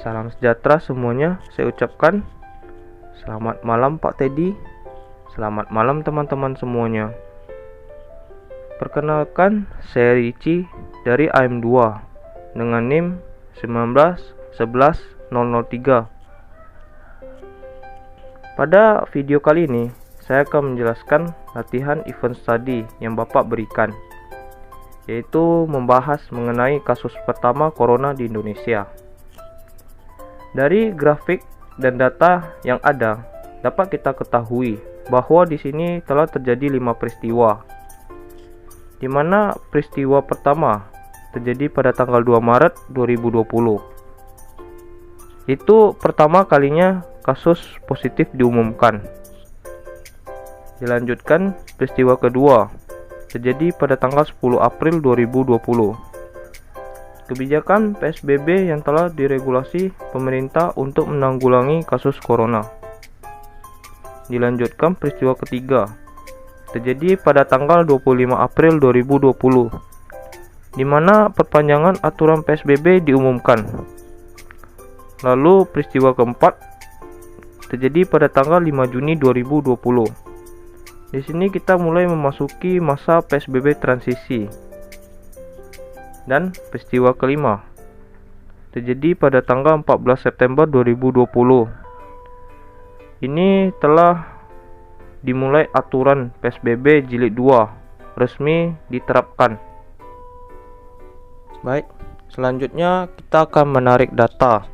Salam sejahtera semuanya, saya ucapkan. Selamat malam Pak Teddy. Selamat malam teman-teman semuanya. Perkenalkan, saya Ricci dari AM2 dengan NIM 1911003. Pada video kali ini, saya akan menjelaskan latihan event study yang Bapak berikan, yaitu membahas mengenai kasus pertama corona di Indonesia. Dari grafik dan data yang ada, dapat kita ketahui bahwa di sini telah terjadi 5 peristiwa. Di mana peristiwa pertama terjadi pada tanggal 2 Maret 2020. Itu pertama kalinya kasus positif diumumkan. Dilanjutkan peristiwa kedua terjadi pada tanggal 10 April 2020. Kebijakan PSBB yang telah diregulasi pemerintah untuk menanggulangi kasus corona. Dilanjutkan peristiwa ketiga terjadi pada tanggal 25 April 2020, di mana perpanjangan aturan PSBB diumumkan. Lalu peristiwa keempat terjadi pada tanggal 5 Juni 2020. Di sini kita mulai memasuki masa PSBB transisi. Dan peristiwa kelima terjadi pada tanggal 14 September 2020. Ini telah dimulai aturan PSBB jilid 2 resmi diterapkan. Baik, selanjutnya kita akan menarik data.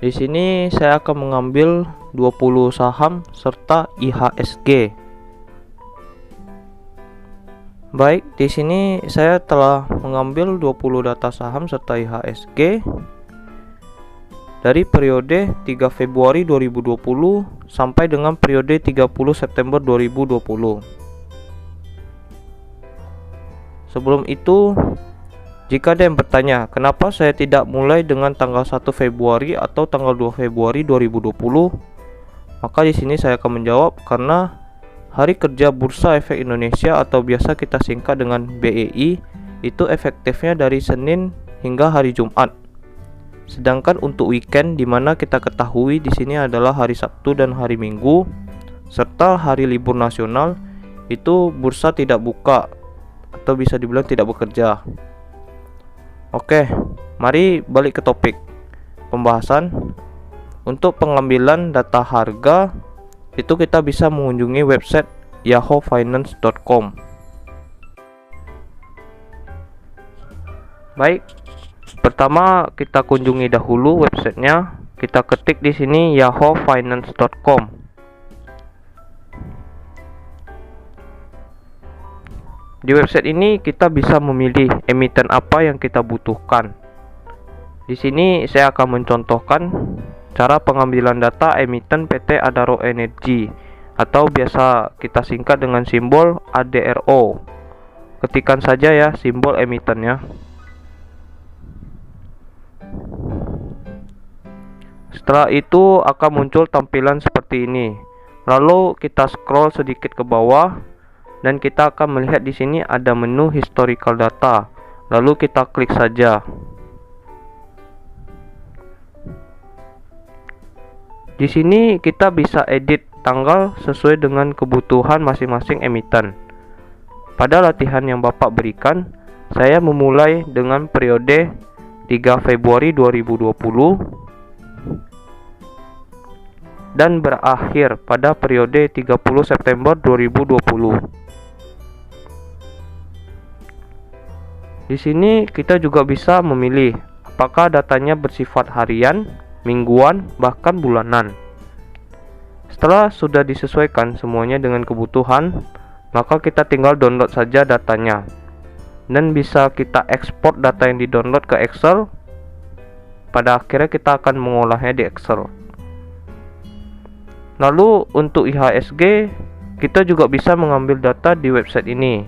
Di sini saya akan mengambil 20 saham serta IHSG. Baik, di sini saya telah mengambil 20 data saham serta IHSG dari periode 3 Februari 2020 sampai dengan periode 30 September 2020. Sebelum itu, jika ada yang bertanya, kenapa saya tidak mulai dengan tanggal 1 Februari atau tanggal 2 Februari 2020? Maka di sini saya akan menjawab karena Hari Kerja Bursa Efek Indonesia atau biasa kita singkat dengan BEI itu efektifnya dari Senin hingga hari Jumat. Sedangkan untuk weekend di mana kita ketahui di sini adalah hari Sabtu dan hari Minggu serta hari libur nasional, itu bursa tidak buka atau bisa dibilang tidak bekerja. Oke, mari balik ke topik pembahasan. Untuk pengambilan data harga itu kita bisa mengunjungi website yahoofinance.com. Baik, pertama kita kunjungi dahulu websitenya. Kita ketik di sini yahoofinance.com. Di website ini kita bisa memilih emiten apa yang kita butuhkan. Di sini saya akan mencontohkan cara pengambilan data emiten PT Adaro Energi atau biasa kita singkat dengan simbol ADRO. Ketikkan saja ya simbol emitennya. Setelah itu akan muncul tampilan seperti ini. Lalu kita scroll sedikit ke bawah dan kita akan melihat di sini ada menu historical data. Lalu kita klik saja. Di sini kita bisa edit tanggal sesuai dengan kebutuhan masing-masing emiten. Pada latihan yang Bapak berikan, saya memulai dengan periode 3 Februari 2020 dan berakhir pada periode 30 September 2020. Di sini kita juga bisa memilih apakah datanya bersifat harian, mingguan, bahkan bulanan. Setelah sudah disesuaikan semuanya dengan kebutuhan, maka kita tinggal download saja datanya. Dan bisa kita ekspor data yang di-download ke Excel. Pada akhirnya kita akan mengolahnya di Excel. Lalu untuk IHSG, kita juga bisa mengambil data di website ini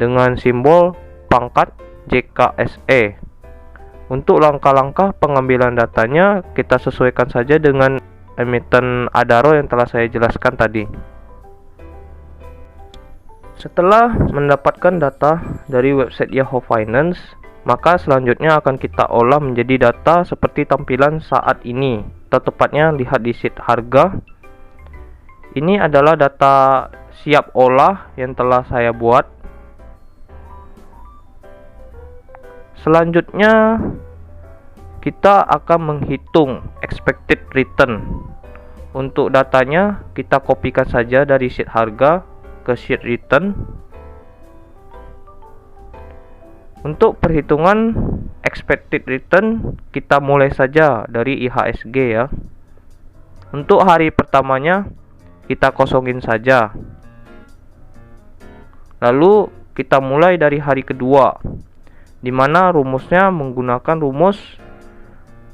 dengan simbol pangkat JKSE. Untuk langkah-langkah pengambilan datanya kita sesuaikan saja dengan emiten Adaro yang telah saya jelaskan tadi. Setelah mendapatkan data dari website Yahoo Finance, Maka selanjutnya akan kita olah menjadi data seperti tampilan saat ini, atau tepatnya lihat di sheet harga. Ini adalah data siap olah yang telah saya buat. Selanjutnya kita akan menghitung expected return. Untuk datanya kita kopikan saja dari sheet harga ke sheet return. Untuk perhitungan expected return kita mulai saja dari IHSG ya. Untuk hari pertamanya kita kosongin saja. Lalu kita mulai dari hari kedua, di mana rumusnya menggunakan rumus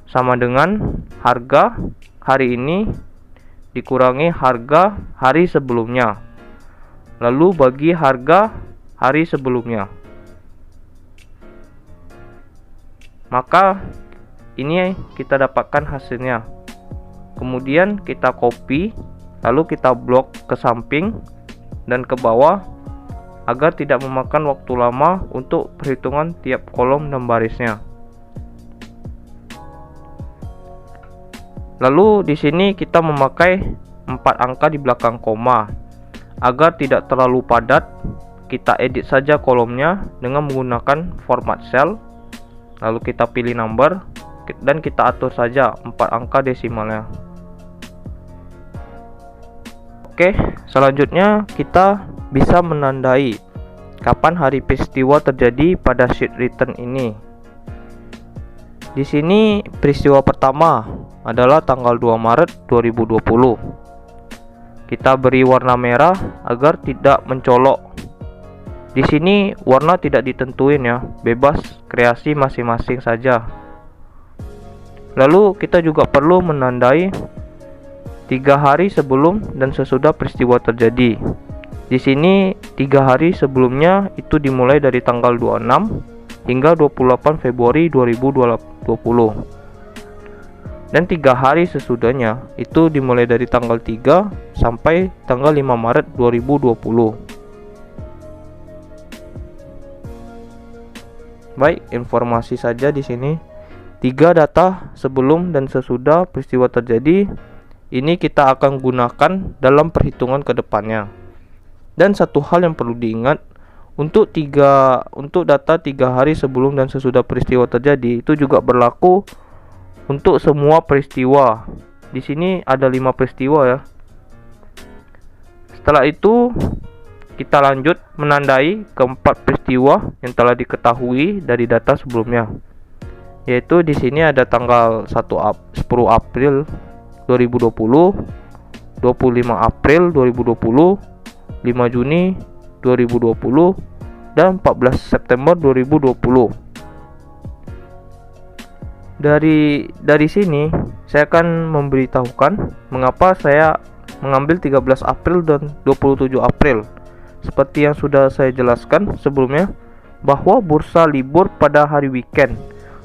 sama dengan harga hari ini dikurangi harga hari sebelumnya, lalu bagi harga hari sebelumnya. Maka ini kita dapatkan hasilnya. Kemudian kita copy, lalu kita blok ke samping dan ke bawah agar tidak memakan waktu lama untuk perhitungan tiap kolom dan barisnya. Lalu di sini kita memakai 4 angka di belakang koma. Agar tidak terlalu padat, kita edit saja kolomnya dengan menggunakan format cell. Lalu kita pilih number dan kita atur saja 4 angka desimalnya. Oke, selanjutnya kita bisa menandai kapan hari peristiwa terjadi pada sheet return ini. Di sini peristiwa pertama adalah tanggal 2 Maret 2020. Kita beri warna merah agar tidak mencolok. Di sini warna tidak ditentuin ya, bebas kreasi masing-masing saja. Lalu kita juga perlu menandai 3 hari sebelum dan sesudah peristiwa terjadi. Di sini 3 hari sebelumnya itu dimulai dari tanggal 26 hingga 28 Februari 2020. Dan 3 hari sesudahnya itu dimulai dari tanggal 3 sampai tanggal 5 Maret 2020. Baik, informasi saja di sini. 3 data sebelum dan sesudah peristiwa terjadi ini kita akan gunakan dalam perhitungan ke depannya. Dan satu hal yang perlu diingat, untuk data 3 hari sebelum dan sesudah peristiwa terjadi itu juga berlaku untuk semua peristiwa. Di sini ada 5 peristiwa ya. Setelah itu kita lanjut menandai keempat peristiwa yang telah diketahui dari data sebelumnya. Yaitu di sini ada tanggal 10 April 2020, 25 April 2020, 5 Juni 2020, dan 14 September 2020. Dari sini saya akan memberitahukan mengapa saya mengambil 13 April dan 27 April. Seperti yang sudah saya jelaskan sebelumnya, bahwa bursa libur pada hari weekend,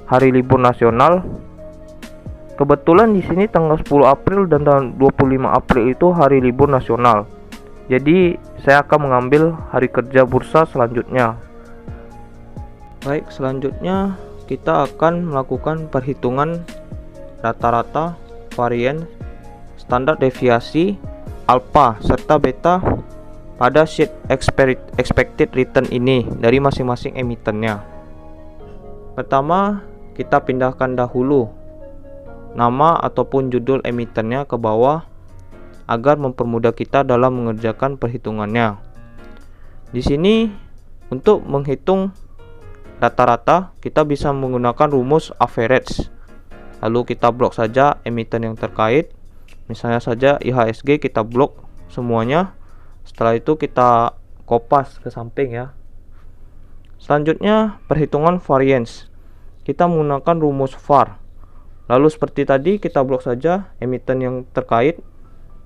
hari libur nasional. Kebetulan di sini tanggal 10 April dan tanggal 25 April itu hari libur nasional. Jadi saya akan mengambil hari kerja bursa selanjutnya. Baik, selanjutnya kita akan melakukan perhitungan rata-rata, varian, standar deviasi, alpha serta beta pada sheet expected return ini dari masing-masing emitennya. Pertama, kita pindahkan dahulu nama ataupun judul emitennya ke bawah agar mempermudah kita dalam mengerjakan perhitungannya. Di sini untuk menghitung rata-rata kita bisa menggunakan rumus average. Lalu kita blok saja emiten yang terkait. Misalnya saja IHSG kita blok semuanya. Setelah itu kita kopas ke samping ya. Selanjutnya perhitungan variance. Kita menggunakan rumus var. Lalu seperti tadi kita blok saja emiten yang terkait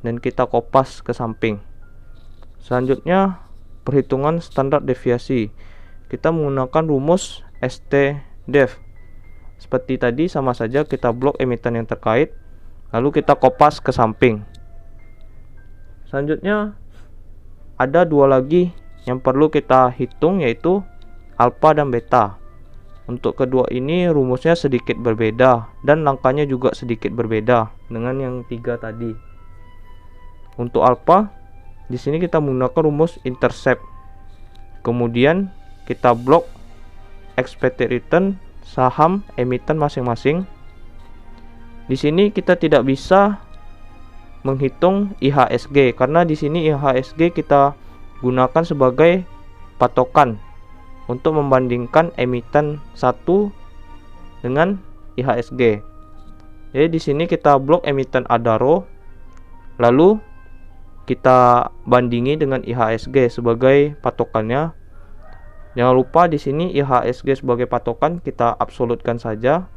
dan kita kopas ke samping. Selanjutnya perhitungan standar deviasi. Kita menggunakan rumus STDEV. Seperti tadi sama saja kita blok emiten yang terkait, lalu kita kopas ke samping. Selanjutnya ada 2 lagi yang perlu kita hitung, yaitu alpha dan beta. Untuk kedua ini rumusnya sedikit berbeda dan langkahnya juga sedikit berbeda dengan yang 3 tadi. Untuk alpha, di sini kita menggunakan rumus intercept. Kemudian kita blok expected return saham emiten masing-masing. Di sini kita tidak bisa menghitung IHSG karena di sini IHSG kita gunakan sebagai patokan untuk membandingkan emiten 1 dengan IHSG. Jadi di sini kita blok emiten Adaro, lalu kita bandingi dengan IHSG sebagai patokannya. Jangan lupa di sini IHSG sebagai patokan kita absolutkan saja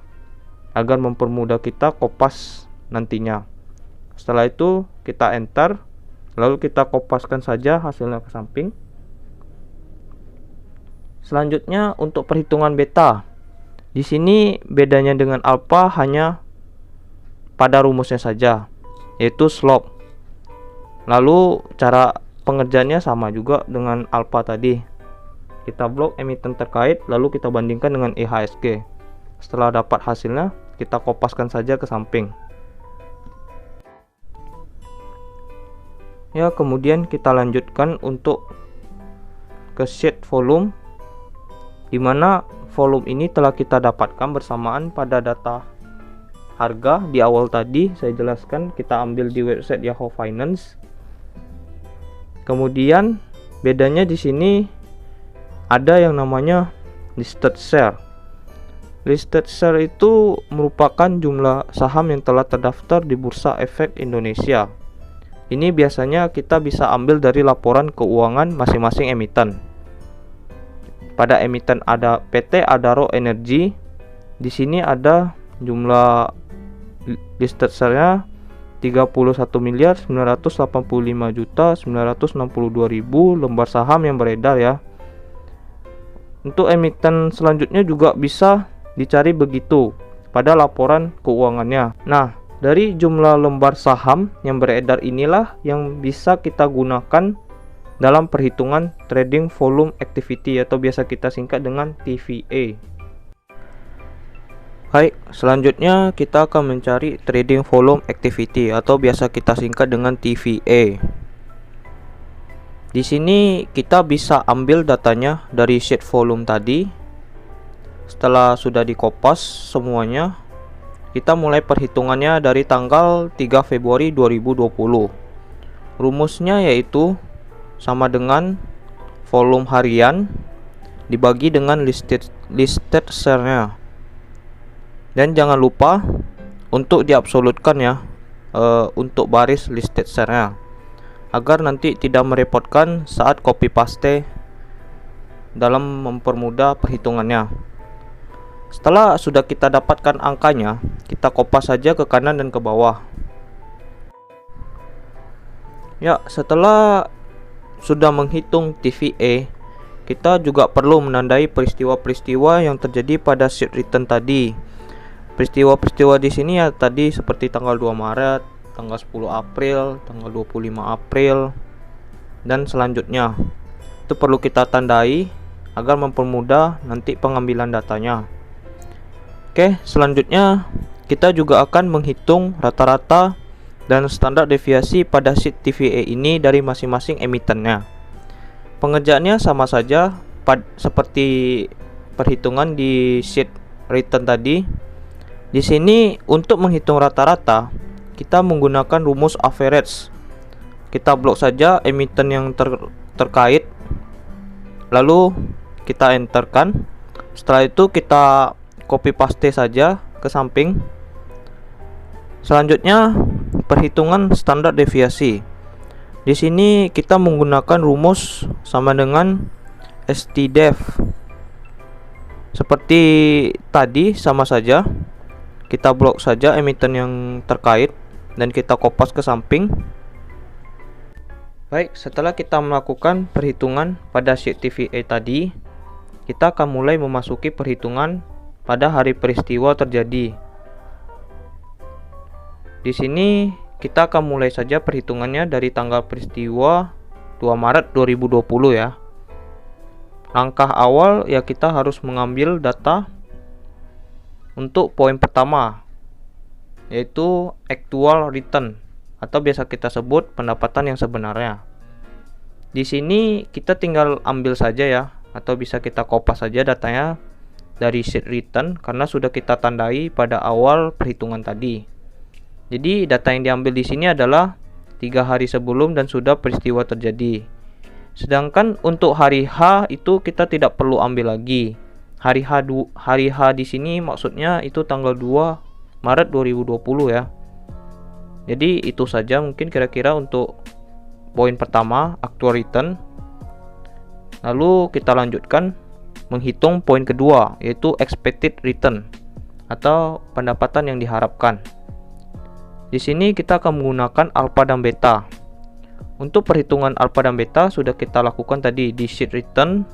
agar mempermudah kita kopas nantinya. Setelah itu kita enter, lalu kita kopaskan saja hasilnya ke samping. Selanjutnya untuk perhitungan beta. Di sini bedanya dengan alpha hanya pada rumusnya saja, yaitu slope. Lalu cara pengerjaannya sama juga dengan alpha tadi. Kita blok emiten terkait, lalu kita bandingkan dengan IHSG. Setelah dapat hasilnya, kita kopaskan saja ke samping. Ya, kemudian kita lanjutkan untuk ke sheet volume, di mana volume ini telah kita dapatkan bersamaan pada data harga di awal tadi. Saya jelaskan, kita ambil di website Yahoo Finance. Kemudian bedanya di sini ada yang namanya listed share. Listed share itu merupakan jumlah saham yang telah terdaftar di Bursa Efek Indonesia. Ini biasanya kita bisa ambil dari laporan keuangan masing-masing emiten. Pada emiten ada PT Adaro Energi. Di sini ada jumlah listed share-nya 31.985.962.000 lembar saham yang beredar ya. Untuk emiten selanjutnya juga bisa dicari begitu pada laporan keuangannya. Nah, dari jumlah lembar saham yang beredar inilah yang bisa kita gunakan dalam perhitungan trading volume activity atau biasa kita singkat dengan TVA. Baik, selanjutnya kita akan mencari trading volume activity atau biasa kita singkat dengan TVA. Di sini kita bisa ambil datanya dari sheet volume tadi. Setelah sudah dikopas semuanya, kita mulai perhitungannya dari tanggal 3 Februari 2020. Rumusnya yaitu sama dengan volume harian dibagi dengan listed share-nya. Dan jangan lupa untuk diabsolutkan ya untuk baris listed share-nya, agar nanti tidak merepotkan saat copy paste dalam mempermudah perhitungannya. Setelah sudah kita dapatkan angkanya, kita kopas saja ke kanan dan ke bawah. Ya, setelah sudah menghitung TVA, kita juga perlu menandai peristiwa-peristiwa yang terjadi pada sheet return tadi. Peristiwa-peristiwa di sini ya tadi seperti tanggal 2 Maret, tanggal 10 April, tanggal 25 April, dan selanjutnya. Itu perlu kita tandai agar mempermudah nanti pengambilan datanya. Oke, selanjutnya kita juga akan menghitung rata-rata dan standar deviasi pada sheet TVA ini dari masing-masing emitennya. Pengerjaannya sama saja seperti perhitungan di sheet return tadi. Di sini untuk menghitung rata-rata kita menggunakan rumus average. Kita blok saja emiten yang terkait, lalu kita enterkan. Setelah itu kita copy paste saja ke samping. Selanjutnya perhitungan standar deviasi. Di sini kita menggunakan rumus sama dengan STDEV. Seperti tadi sama saja. Kita blok saja emiten yang terkait dan kita kopas ke samping. Baik, setelah kita melakukan perhitungan pada sheet TVA tadi, kita akan mulai memasuki perhitungan pada hari peristiwa terjadi. Di sini kita akan mulai saja perhitungannya dari tanggal peristiwa 2 Maret 2020 ya. Langkah awal ya kita harus mengambil data untuk poin pertama, yaitu actual return atau biasa kita sebut pendapatan yang sebenarnya. Di sini kita tinggal ambil saja ya, atau bisa kita kopas saja datanya dari sheet return karena sudah kita tandai pada awal perhitungan tadi. Jadi data yang diambil di sini adalah 3 hari sebelum dan sudah peristiwa terjadi. Sedangkan untuk hari H itu kita tidak perlu ambil lagi. Hari H di sini maksudnya itu tanggal 2 Maret 2020 ya. Jadi itu saja mungkin kira-kira untuk poin pertama, actual return. Lalu kita lanjutkan menghitung poin kedua, yaitu expected return atau pendapatan yang diharapkan. Di sini kita akan menggunakan alpha dan beta. Untuk perhitungan alpha dan beta sudah kita lakukan tadi di sheet return.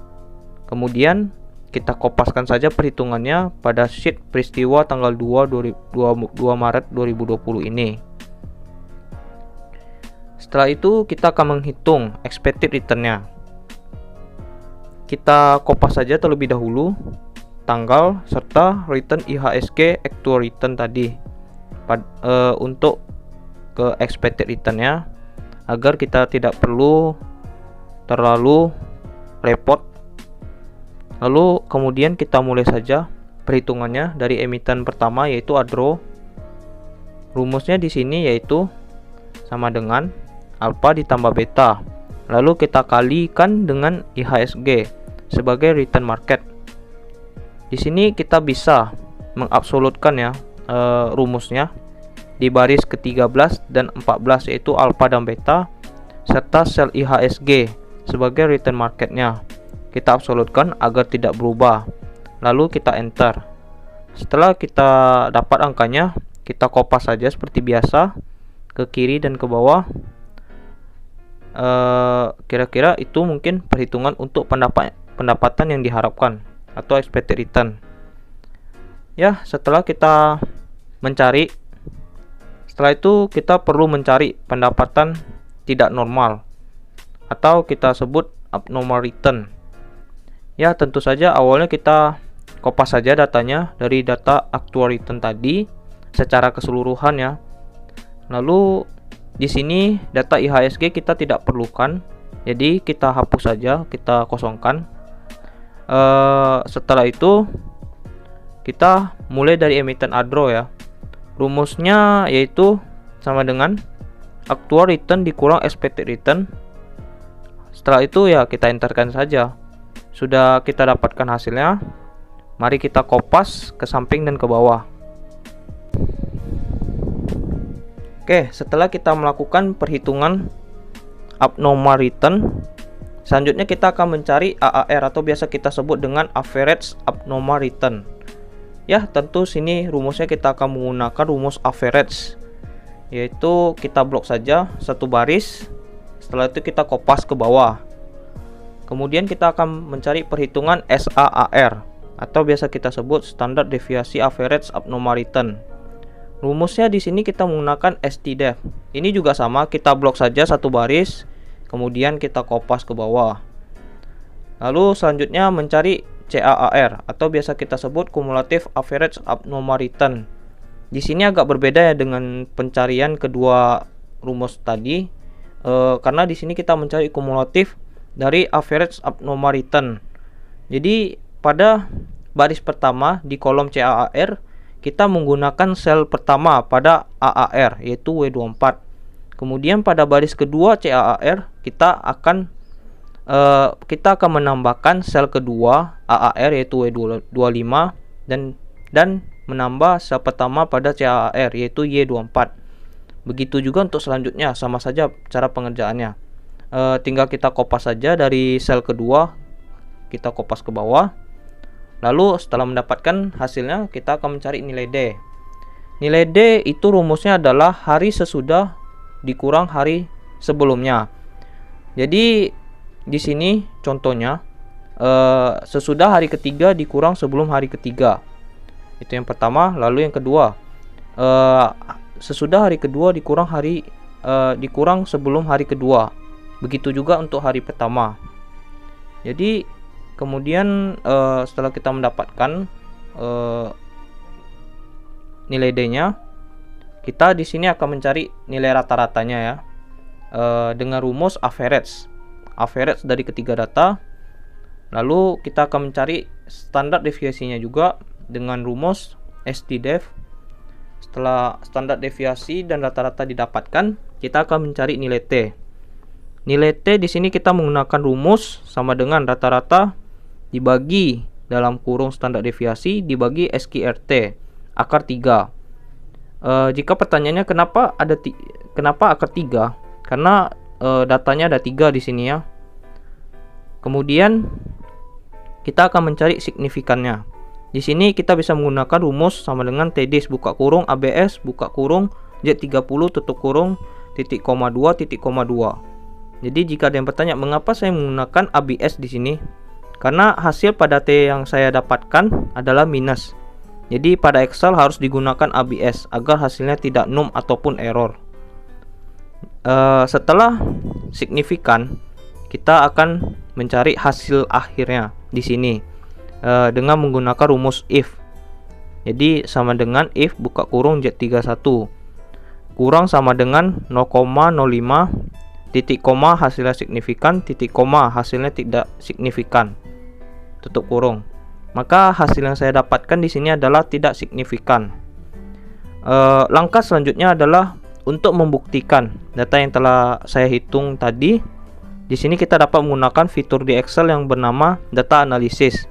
Kemudian kita kopaskan saja perhitungannya pada sheet peristiwa tanggal 2 Maret 2020 ini. Setelah itu kita akan menghitung expected return-nya. Kita kopas saja terlebih dahulu tanggal serta return IHSG actual return tadi untuk ke expected return-nya, agar kita tidak perlu terlalu repot. Lalu kemudian kita mulai saja perhitungannya dari emiten pertama, yaitu ADRO. Rumusnya di sini yaitu sama dengan alpha ditambah beta, lalu kita kalikan dengan IHSG sebagai return market. Di sini kita bisa mengabsolutkan ya rumusnya di baris ke-13 dan 14, yaitu alpha dan beta serta sel IHSG sebagai return marketnya. Kita absolutkan agar tidak berubah, lalu kita enter. Setelah kita dapat angkanya, kita kopas saja seperti biasa ke kiri dan ke bawah. Kira-kira itu mungkin perhitungan untuk pendapatan yang diharapkan atau expected return. Ya, setelah itu kita perlu mencari pendapatan tidak normal atau kita sebut abnormal return. Ya, tentu saja awalnya kita kopas saja datanya dari data actual return tadi secara keseluruhan ya. Lalu di sini data IHSG kita tidak perlukan, jadi kita hapus saja, kita kosongkan. Setelah itu kita mulai dari emiten ADRO ya. Rumusnya yaitu sama dengan actual return dikurang expected return. Setelah itu ya kita enterkan saja. Sudah kita dapatkan hasilnya. Mari kita kopas ke samping dan ke bawah. Oke, setelah kita melakukan perhitungan abnormal return, selanjutnya kita akan mencari AAR atau biasa kita sebut dengan average abnormal return. Ya, tentu sini rumusnya kita akan menggunakan rumus average, yaitu kita blok saja satu baris. Setelah itu kita kopas ke bawah. Kemudian kita akan mencari perhitungan SAAR atau biasa kita sebut standard deviasi average abnormal return. Rumusnya di sini kita menggunakan STDEV. Ini juga sama, kita blok saja satu baris, kemudian kita kopas ke bawah. Lalu selanjutnya mencari CAAR atau biasa kita sebut cumulative average abnormal return. Di sini agak berbeda ya dengan pencarian kedua rumus tadi, karena di sini kita mencari kumulatif dari average abnormal return. Jadi pada baris pertama di kolom CAAR kita menggunakan sel pertama pada AAR yaitu W24. Kemudian pada baris kedua CAAR kita akan menambahkan sel kedua AAR yaitu W25 dan menambah sel pertama pada CAAR yaitu Y24. Begitu juga untuk selanjutnya, sama saja cara pengerjaannya. Tinggal kita kopas saja dari sel kedua, kita kopas ke bawah. Lalu setelah mendapatkan hasilnya, kita akan mencari nilai D. Nilai D itu rumusnya adalah hari sesudah dikurang hari sebelumnya. Jadi di sini contohnya sesudah hari ketiga dikurang sebelum hari ketiga. Itu yang pertama. Lalu yang kedua, sesudah hari kedua dikurang sebelum hari kedua. Begitu juga untuk hari pertama. Jadi kemudian setelah kita mendapatkan nilai D-nya, kita di sini akan mencari nilai rata-ratanya ya. Dengan rumus average dari ketiga data. Lalu kita akan mencari standar deviasinya juga dengan rumus STDEV. Setelah standar deviasi dan rata-rata didapatkan, kita akan mencari nilai T. Nilai T di sini kita menggunakan rumus sama dengan rata-rata dibagi dalam kurung standar deviasi dibagi SQRT akar 3. Jika pertanyaannya kenapa akar 3? Karena datanya ada 3 di sini ya. Kemudian kita akan mencari signifikannya. Di sini kita bisa menggunakan rumus sama dengan TD buka kurung ABS buka kurung Z30 tutup kurung titik koma 2 titik koma 2. Jadi jika ada yang bertanya mengapa saya menggunakan ABS di sini? Karena hasil pada T yang saya dapatkan adalah minus. Jadi pada Excel harus digunakan ABS agar hasilnya tidak num ataupun error. Setelah signifikan, kita akan mencari hasil akhirnya di sini dengan menggunakan rumus if. Jadi sama dengan if buka kurung Z31 kurang sama dengan 0,05 titik koma hasilnya signifikan titik koma hasilnya tidak signifikan tutup kurung. Maka hasil yang saya dapatkan di sini adalah tidak signifikan. Langkah selanjutnya adalah untuk membuktikan data yang telah saya hitung tadi. Di sini kita dapat menggunakan fitur di Excel yang bernama data analysis.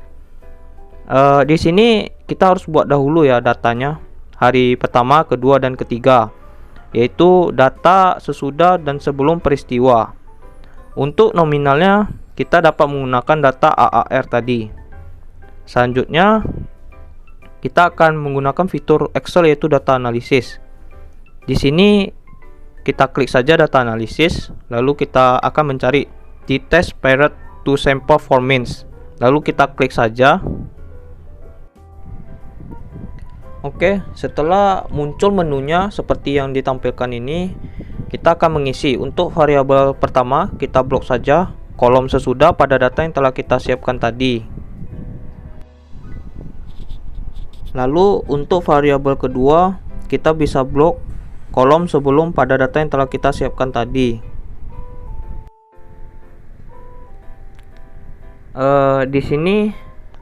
Di sini kita harus buat dahulu ya datanya, hari pertama, kedua, dan ketiga, yaitu data sesudah dan sebelum peristiwa. Untuk nominalnya kita dapat menggunakan data AAR tadi. Selanjutnya kita akan menggunakan fitur Excel yaitu data analysis. Di sini kita klik saja data analisis, lalu kita akan mencari the test period to sample for means. Lalu kita klik saja. Oke, setelah muncul menunya seperti yang ditampilkan ini, kita akan mengisi. Untuk variabel pertama, kita blok saja kolom sesudah pada data yang telah kita siapkan tadi. Lalu untuk variabel kedua, kita bisa blok kolom sebelum pada data yang telah kita siapkan tadi. Di sini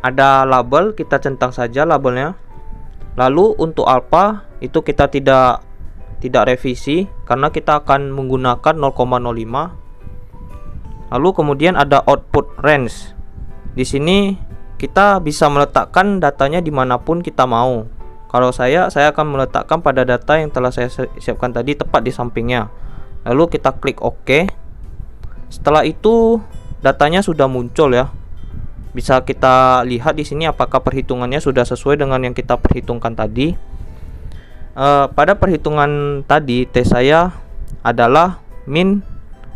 ada label, kita centang saja labelnya. Lalu untuk alpha itu kita tidak revisi karena kita akan menggunakan 0,05. Lalu kemudian ada output range. Di sini kita bisa meletakkan datanya dimanapun kita mau. Kalau saya akan meletakkan pada data yang telah saya siapkan tadi tepat di sampingnya. Lalu kita klik OK. Setelah itu datanya sudah muncul ya. Bisa kita lihat di sini apakah perhitungannya sudah sesuai dengan yang kita perhitungkan tadi. Pada perhitungan tadi T saya adalah min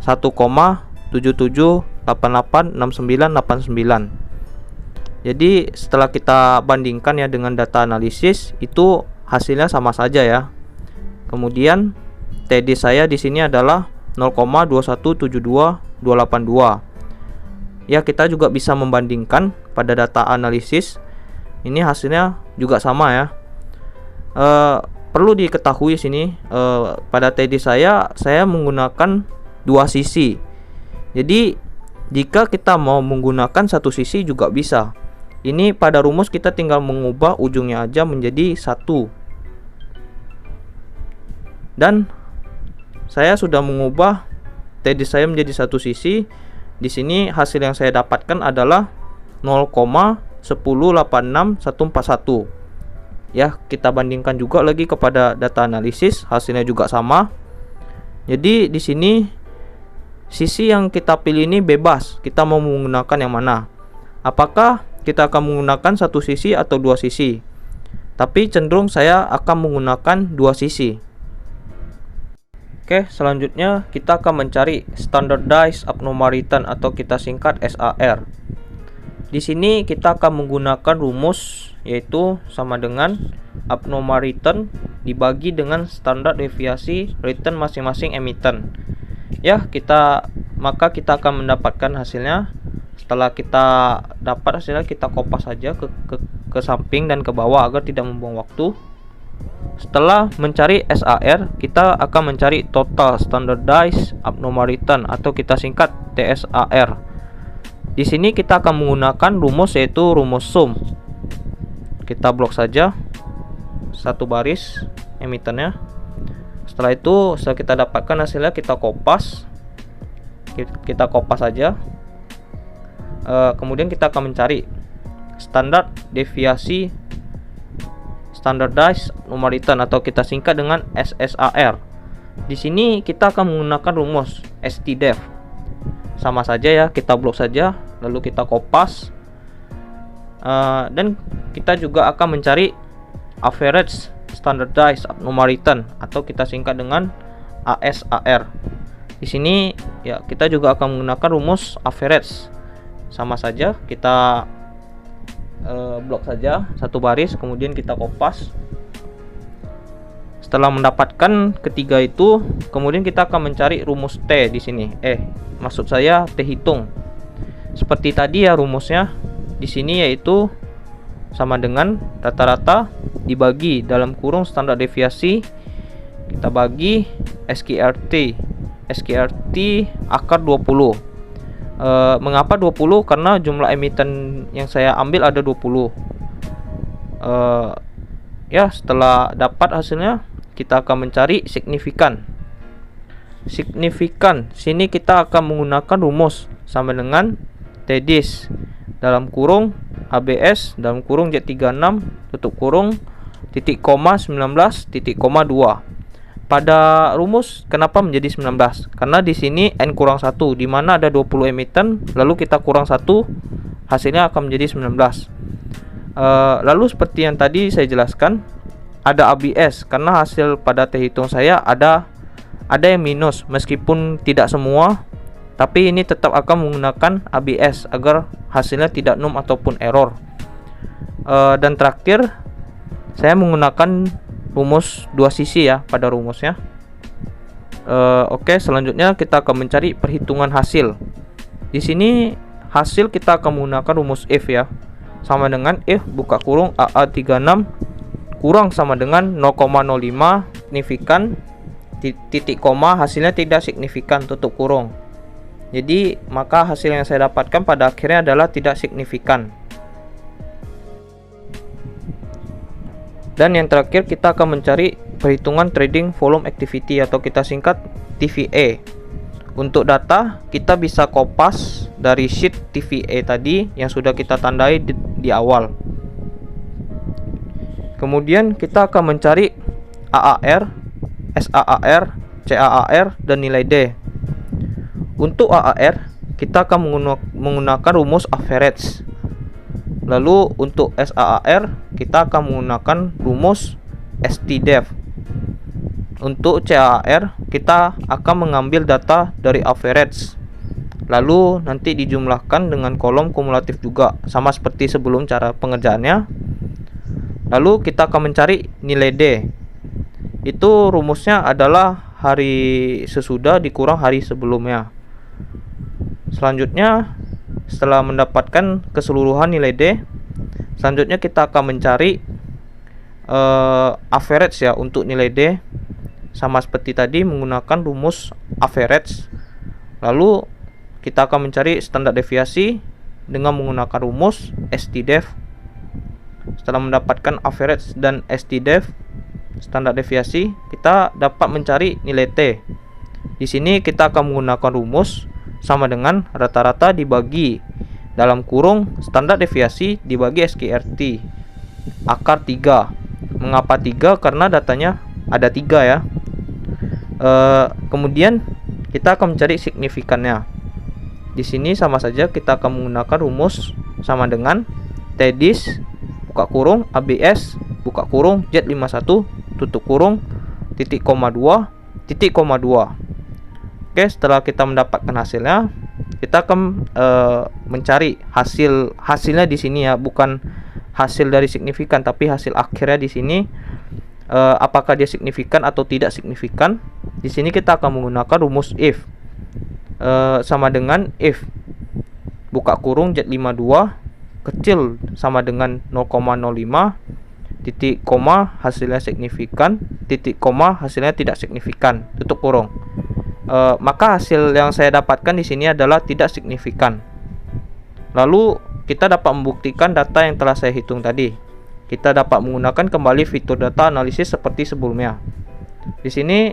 1,77886989. Jadi setelah kita bandingkan ya dengan data analisis, itu hasilnya sama saja ya. Kemudian TD saya di sini adalah 0,2172282. Ya, kita juga bisa membandingkan pada data analisis. Ini hasilnya juga sama ya. Perlu diketahui sini pada TD saya menggunakan dua sisi. Jadi jika kita mau menggunakan satu sisi juga bisa. Ini pada rumus kita tinggal mengubah ujungnya aja menjadi 1. Dan saya sudah mengubah TD saya menjadi satu sisi. Di sini hasil yang saya dapatkan adalah 0,1086141. Ya, kita bandingkan juga lagi kepada data analisis, hasilnya juga sama. Jadi di sini sisi yang kita pilih ini bebas, kita mau menggunakan yang mana. Apakah kita akan menggunakan satu sisi atau dua sisi? Tapi cenderung saya akan menggunakan dua sisi. Oke, selanjutnya kita akan mencari standardized abnormal return atau kita singkat SAR. Di sini kita akan menggunakan rumus yaitu sama dengan abnormal return dibagi dengan standar deviasi return masing-masing emiten. Ya, maka kita akan mendapatkan hasilnya. Setelah kita dapat hasilnya, kita kopas saja ke samping dan ke bawah agar tidak membuang waktu. Setelah mencari SAR, kita akan mencari Total Standardized Abnormal Return atau kita singkat TSAR. Di sini kita akan menggunakan rumus, yaitu rumus sum. Kita blok saja satu baris emitennya. Setelah itu, setelah kita dapatkan hasilnya, kita kopas. Kita kopas saja. Kemudian kita akan mencari standar deviasi Standardized Abnormal Return atau kita singkat dengan SSAR. Di sini kita akan menggunakan rumus STDEV. Sama saja ya, kita blok saja, lalu kita kopas. Dan kita juga akan mencari Average Standardized Abnormal Return atau kita singkat dengan ASAR. Di sini ya kita juga akan menggunakan rumus average. Sama saja, kita blok saja satu baris, kemudian kita kopas. Setelah mendapatkan ketiga itu, kemudian kita akan mencari rumus T di sini. Maksud saya T hitung. Seperti tadi ya rumusnya. Di sini yaitu sama dengan rata-rata dibagi dalam kurung standar deviasi, kita bagi SQRT akar 20. Mengapa 20? Karena jumlah emiten yang saya ambil ada 20. Ya, setelah dapat hasilnya, kita akan mencari signifikan. Sini kita akan menggunakan rumus sama dengan TDIS dalam kurung ABS dalam kurung Z36 tutup kurung titik koma 19 titik koma 2. Pada rumus kenapa menjadi 19? Karena di sini N kurang 1, di mana ada 20 emiten, lalu kita kurang 1, hasilnya akan menjadi 19. Lalu seperti yang tadi saya jelaskan, ada ABS, karena hasil pada T hitung saya ada yang minus, meskipun tidak semua, tapi ini tetap akan menggunakan ABS agar hasilnya tidak num ataupun error. Dan terakhir, saya menggunakan rumus dua sisi ya pada rumusnya. Oke, selanjutnya kita akan mencari perhitungan hasil. Di sini hasil kita akan menggunakan rumus if ya, sama dengan if buka kurung AA36 kurang sama dengan 0,05 signifikan titik koma hasilnya tidak signifikan tutup kurung. Jadi maka hasil yang saya dapatkan pada akhirnya adalah tidak signifikan. Dan yang terakhir kita akan mencari perhitungan trading volume activity atau kita singkat TVA. Untuk data kita bisa kopas dari sheet TVA tadi yang sudah kita tandai di awal. Kemudian kita akan mencari AAR, SAAR, CAAR dan nilai D. Untuk AAR kita akan menggunakan rumus average. Lalu untuk SAAR kita akan menggunakan rumus STDEV. Untuk CAAR kita akan mengambil data dari average, lalu nanti dijumlahkan dengan kolom kumulatif juga, sama seperti sebelum cara pengerjaannya. Lalu kita akan mencari nilai D. Itu rumusnya adalah hari sesudah dikurang hari sebelumnya. Selanjutnya, setelah mendapatkan keseluruhan nilai D, selanjutnya kita akan mencari average ya untuk nilai D. Sama seperti tadi menggunakan rumus average. Lalu kita akan mencari standar deviasi dengan menggunakan rumus STDEV. Setelah mendapatkan average dan STDEV standar deviasi, kita dapat mencari nilai T. Di sini kita akan menggunakan rumus sama dengan rata-rata dibagi dalam kurung standar deviasi dibagi SQRT akar 3. Mengapa 3? Karena datanya ada 3 ya. Kemudian kita akan mencari signifikannya. Di sini sama saja kita akan menggunakan rumus sama dengan TDIS buka kurung ABS buka kurung Z51 tutup kurung titik koma 2 titik koma 2. Oke, setelah kita mendapatkan hasilnya, kita akan mencari hasilnya di sini ya, bukan hasil dari signifikan, tapi hasil akhirnya di sini apakah dia signifikan atau tidak signifikan. Di sini kita akan menggunakan rumus if, sama dengan if buka kurung Z52 kecil sama dengan 0,05 titik koma hasilnya signifikan, titik koma hasilnya tidak signifikan, tutup kurung. Maka hasil yang saya dapatkan di sini adalah tidak signifikan. Lalu kita dapat membuktikan data yang telah saya hitung tadi. Kita dapat menggunakan kembali fitur data analisis seperti sebelumnya. Di sini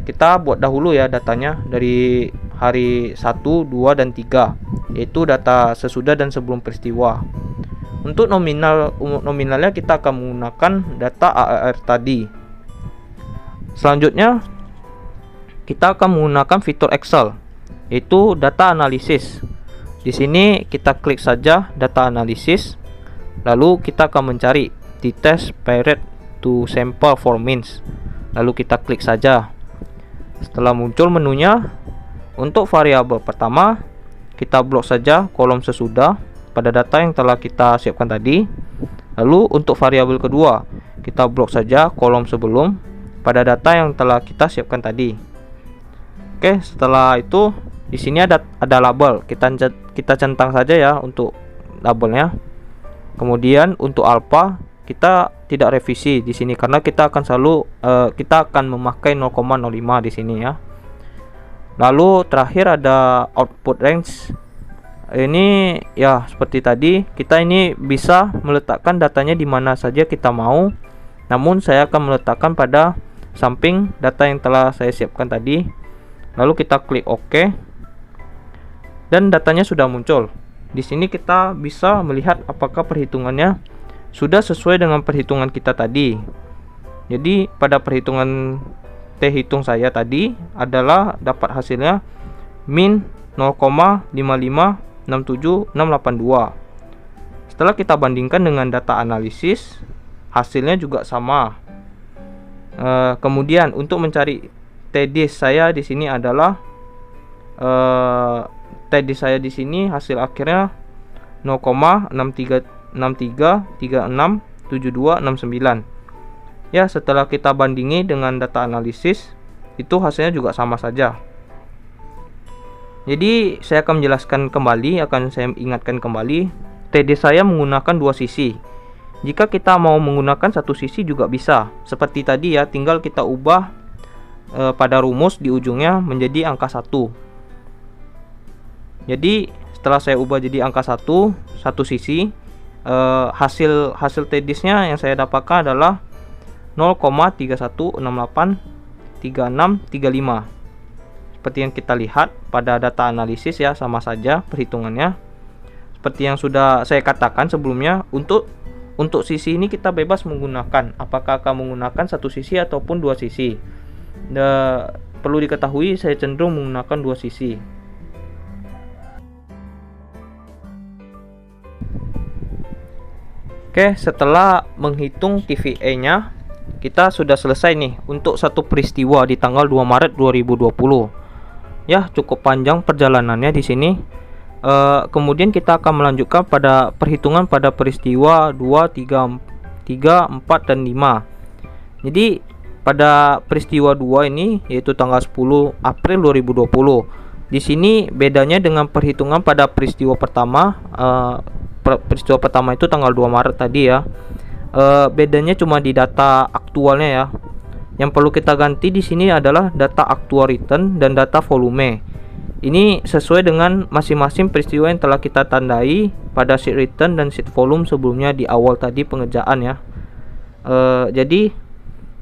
kita buat dahulu ya datanya dari hari 1, 2, dan 3, yaitu data sesudah dan sebelum peristiwa. Untuk nominalnya kita akan menggunakan data ARR tadi. Selanjutnya kita akan menggunakan fitur Excel, yaitu data analisis. Di sini kita klik saja data analisis, lalu kita akan mencari t-test paired to sample for means. Lalu kita klik saja. Setelah muncul menunya, untuk variabel pertama kita blok saja kolom sesudah pada data yang telah kita siapkan tadi. Lalu untuk variabel kedua kita blok saja kolom sebelum pada data yang telah kita siapkan tadi. Oke, setelah itu di sini ada label. Kita centang saja ya untuk labelnya. Kemudian untuk alpha kita tidak revisi di sini karena kita akan memakai 0,05 di sini ya. Lalu terakhir ada output range. Ini ya seperti tadi, kita ini bisa meletakkan datanya di mana saja kita mau. Namun saya akan meletakkan pada samping data yang telah saya siapkan tadi. Lalu kita klik OK. Dan datanya sudah muncul. Di sini kita bisa melihat apakah perhitungannya sudah sesuai dengan perhitungan kita tadi. Jadi pada perhitungan T hitung saya tadi adalah dapat hasilnya min 0,5567682. Setelah kita bandingkan dengan data analisis, hasilnya juga sama. Kemudian untuk mencari TDIS saya di sini adalah TDIS saya di sini hasil akhirnya 0,63367269. Ya, setelah kita bandingi dengan data analisis, itu hasilnya juga sama saja. Jadi saya akan menjelaskan kembali, akan saya ingatkan kembali, TD saya menggunakan dua sisi. Jika kita mau menggunakan satu sisi juga bisa. Seperti tadi ya, tinggal kita ubah pada rumus di ujungnya menjadi angka 1. Jadi setelah saya ubah jadi angka 1, satu sisi, hasil TDIS-nya yang saya dapatkan adalah 0,31683635. Seperti yang kita lihat pada data analisis ya, sama saja perhitungannya. Seperti yang sudah saya katakan sebelumnya, untuk sisi ini kita bebas menggunakan, apakah akan menggunakan satu sisi ataupun dua sisi. Perlu diketahui saya cenderung menggunakan dua sisi. Oke, setelah menghitung TVA-nya, kita sudah selesai nih untuk satu peristiwa di tanggal 2 Maret 2020. Ya, cukup panjang perjalanannya di sini. Kemudian kita akan melanjutkan pada perhitungan pada peristiwa 2, 3, 4, dan 5. Jadi pada peristiwa 2 ini yaitu tanggal 10 April 2020. Di sini bedanya dengan perhitungan pada peristiwa pertama. Peristiwa pertama itu tanggal 2 Maret tadi ya. Bedanya cuma di data aktualnya ya. Yang perlu kita ganti di sini adalah data aktual return dan data volume. Ini sesuai dengan masing-masing peristiwa yang telah kita tandai pada sheet return dan sheet volume sebelumnya di awal tadi pengerjaan ya. Jadi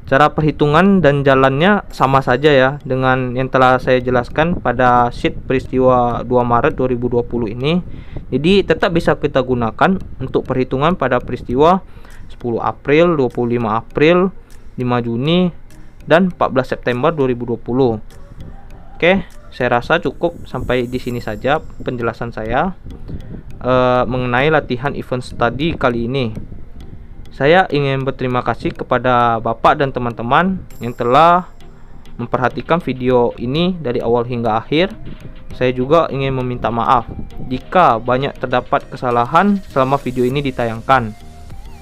cara perhitungan dan jalannya sama saja ya dengan yang telah saya jelaskan pada sheet peristiwa 2 Maret 2020 ini. Jadi tetap bisa kita gunakan untuk perhitungan pada peristiwa 10 April, 25 April, 5 Juni, dan 14 September 2020. Oke, saya rasa cukup sampai di sini saja penjelasan saya mengenai latihan event study kali ini. Saya ingin berterima kasih kepada Bapak dan teman-teman yang telah memperhatikan video ini dari awal hingga akhir. Saya juga ingin meminta maaf jika banyak terdapat kesalahan selama video ini ditayangkan.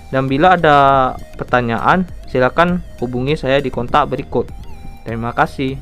Dan bila ada pertanyaan, silakan hubungi saya di kontak berikut. Terima kasih.